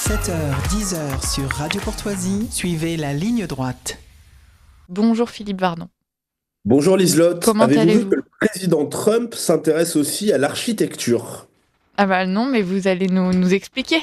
7h-10h sur Radio Courtoisie, suivez la ligne droite. Bonjour Philippe Vardon. Bonjour Liselotte. Comment Avez-vous allez-vous vu que le président Trump s'intéresse aussi à l'architecture? Ah bah non, mais vous allez nous expliquer.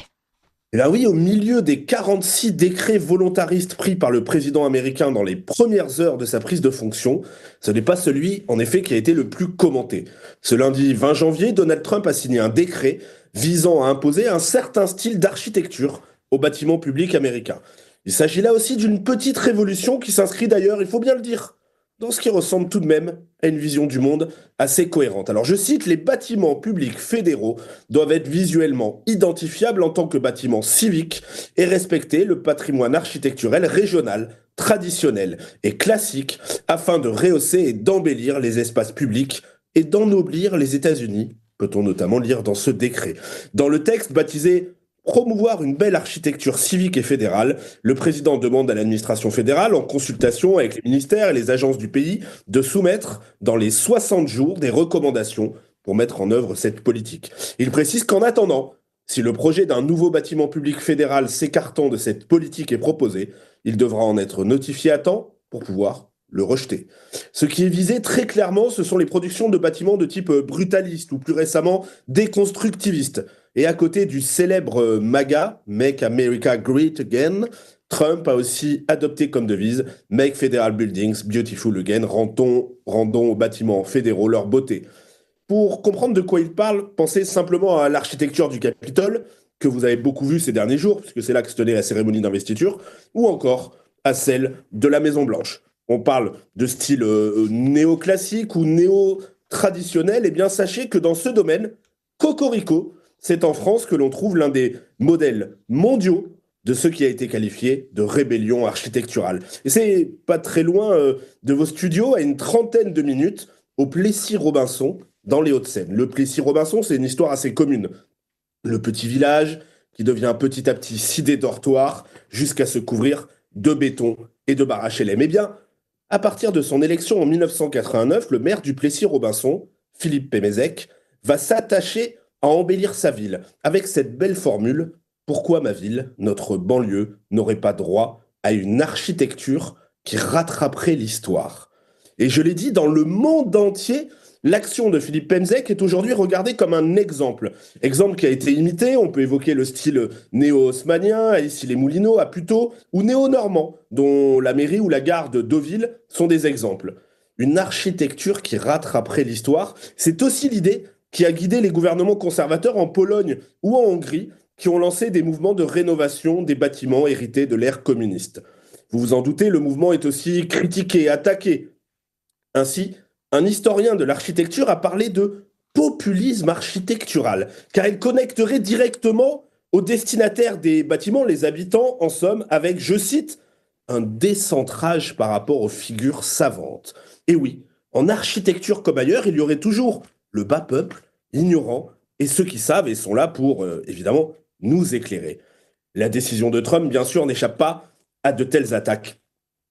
Eh bien oui, au milieu des 46 décrets volontaristes pris par le président américain dans les premières heures de sa prise de fonction, ce n'est pas celui, en effet, qui a été le plus commenté. Ce lundi 20 janvier, Donald Trump a signé un décret visant à imposer un certain style d'architecture aux bâtiments publics américains. Il s'agit là aussi d'une petite révolution qui s'inscrit d'ailleurs, il faut bien le dire, dans ce qui ressemble tout de même à une vision du monde assez cohérente. Alors je cite, les bâtiments publics fédéraux doivent être visuellement identifiables en tant que bâtiments civiques et respecter le patrimoine architecturel régional, traditionnel et classique afin de rehausser et d'embellir les espaces publics et d'ennoblir les États-Unis, peut-on notamment lire dans ce décret. Dans le texte baptisé promouvoir une belle architecture civique et fédérale, le président demande à l'administration fédérale, en consultation avec les ministères et les agences du pays, de soumettre dans les 60 jours des recommandations pour mettre en œuvre cette politique. Il précise qu'en attendant, si le projet d'un nouveau bâtiment public fédéral s'écartant de cette politique est proposé, il devra en être notifié à temps pour pouvoir le rejeter. Ce qui est visé très clairement, ce sont les productions de bâtiments de type brutaliste ou plus récemment déconstructiviste. Et à côté du célèbre MAGA, Make America Great Again, Trump a aussi adopté comme devise Make Federal Buildings Beautiful Again, rendons aux bâtiments fédéraux leur beauté. Pour comprendre de quoi il parle, pensez simplement à l'architecture du Capitole, que vous avez beaucoup vu ces derniers jours, puisque c'est là que se tenait la cérémonie d'investiture, ou encore à celle de la Maison-Blanche. On parle de style néoclassique ou néo-traditionnel, eh bien sachez que dans ce domaine, Cocorico, c'est en France que l'on trouve l'un des modèles mondiaux de ce qui a été qualifié de rébellion architecturale. Et c'est pas très loin de vos studios, à une trentaine de minutes, au Plessis-Robinson, dans les Hauts-de-Seine. Le Plessis-Robinson, c'est une histoire assez commune. Le petit village qui devient petit à petit cité-dortoir jusqu'à se couvrir de béton et de barres HLM. Eh bien, à partir de son élection en 1989, le maire du Plessis-Robinson, Philippe Pémézec, va s'attacher à embellir sa ville avec cette belle formule « Pourquoi ma ville, notre banlieue, n'aurait pas droit à une architecture qui rattraperait l'histoire ?» Et je l'ai dit, dans le monde entier, l'action de Philippe Pémézec est aujourd'hui regardée comme un exemple. Exemple qui a été imité, on peut évoquer le style néo-haussmannien, à Issy-les-Moulineaux, à Puteaux, ou néo-normand, dont la mairie ou la gare de Deauville sont des exemples. Une architecture qui rattraperait l'histoire, c'est aussi l'idée qui a guidé les gouvernements conservateurs en Pologne ou en Hongrie, qui ont lancé des mouvements de rénovation des bâtiments hérités de l'ère communiste. Vous vous en doutez, le mouvement est aussi critiqué, attaqué. Ainsi, un historien de l'architecture a parlé de populisme architectural, car il connecterait directement aux destinataires des bâtiments, les habitants, en somme, avec, je cite, un décentrage par rapport aux figures savantes. Et oui, en architecture comme ailleurs, il y aurait toujours le bas peuple, ignorant, et ceux qui savent et sont là pour, évidemment, nous éclairer. La décision de Trump, bien sûr, n'échappe pas à de telles attaques.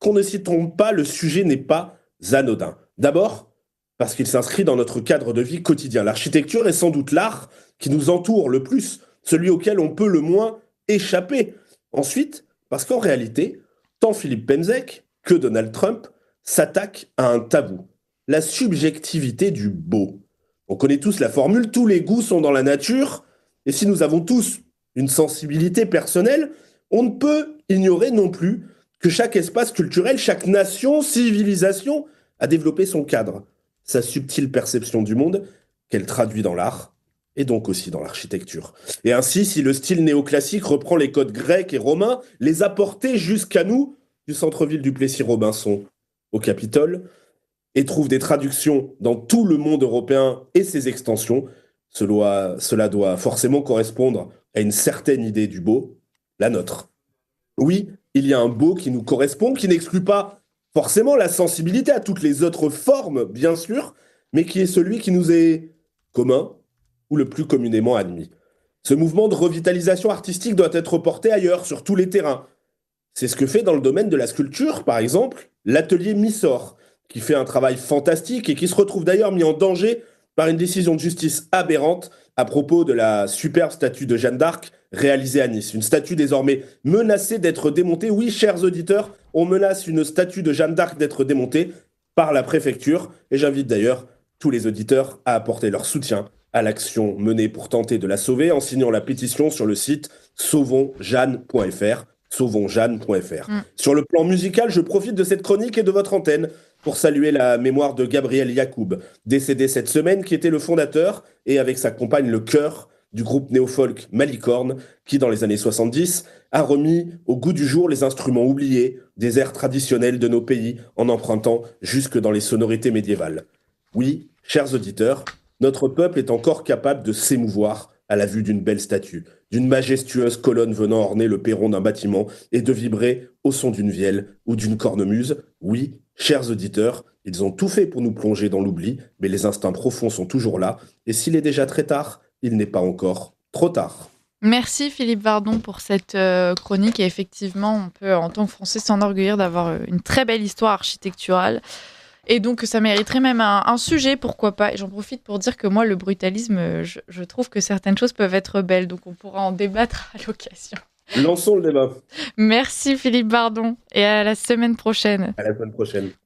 Qu'on ne s'y trompe pas, le sujet n'est pas anodin. D'abord, parce qu'il s'inscrit dans notre cadre de vie quotidien. L'architecture est sans doute l'art qui nous entoure le plus, celui auquel on peut le moins échapper. Ensuite, parce qu'en réalité, tant Philippe Pémézec que Donald Trump s'attaquent à un tabou, la subjectivité du beau. On connaît tous la formule, tous les goûts sont dans la nature, et si nous avons tous une sensibilité personnelle, on ne peut ignorer non plus que chaque espace culturel, chaque nation, civilisation a développé son cadre, sa subtile perception du monde qu'elle traduit dans l'art et donc aussi dans l'architecture. Et ainsi, si le style néoclassique reprend les codes grecs et romains, les a portés jusqu'à nous, du centre-ville du Plessis-Robinson au Capitole, et trouve des traductions dans tout le monde européen et ses extensions, cela doit forcément correspondre à une certaine idée du beau, la nôtre. Oui, il y a un beau qui nous correspond, qui n'exclut pas forcément la sensibilité à toutes les autres formes, bien sûr, mais qui est celui qui nous est commun ou le plus communément admis. Ce mouvement de revitalisation artistique doit être porté ailleurs, sur tous les terrains. C'est ce que fait dans le domaine de la sculpture, par exemple, l'atelier Missor, qui fait un travail fantastique et qui se retrouve d'ailleurs mis en danger par une décision de justice aberrante à propos de la superbe statue de Jeanne d'Arc réalisée à Nice. Une statue désormais menacée d'être démontée. Oui, chers auditeurs, on menace une statue de Jeanne d'Arc d'être démontée par la préfecture. Et j'invite d'ailleurs tous les auditeurs à apporter leur soutien à l'action menée pour tenter de la sauver en signant la pétition sur le site sauvonsjeanne.fr. sauvonsjeanne.fr. Sur le plan musical, je profite de cette chronique et de votre antenne pour saluer la mémoire de Gabriel Yacoub, décédé cette semaine, qui était le fondateur et avec sa compagne le chœur du groupe néo-folk Malicorne, qui dans les années 70 a remis au goût du jour les instruments oubliés des airs traditionnels de nos pays en empruntant jusque dans les sonorités médiévales. Oui, chers auditeurs, notre peuple est encore capable de s'émouvoir à la vue d'une belle statue, d'une majestueuse colonne venant orner le perron d'un bâtiment et de vibrer au son d'une vielle ou d'une cornemuse. Oui, chers auditeurs, ils ont tout fait pour nous plonger dans l'oubli, mais les instincts profonds sont toujours là, et s'il est déjà très tard, il n'est pas encore trop tard. Merci Philippe Vardon pour cette chronique. Et effectivement, on peut, en tant que Français, s'enorgueillir d'avoir une très belle histoire architecturale. Et donc, ça mériterait même un sujet, pourquoi pas. Et j'en profite pour dire que moi, le brutalisme, je trouve que certaines choses peuvent être belles. Donc, on pourra en débattre à l'occasion. Lançons le débat. Merci Philippe Vardon et à la semaine prochaine. À la semaine prochaine.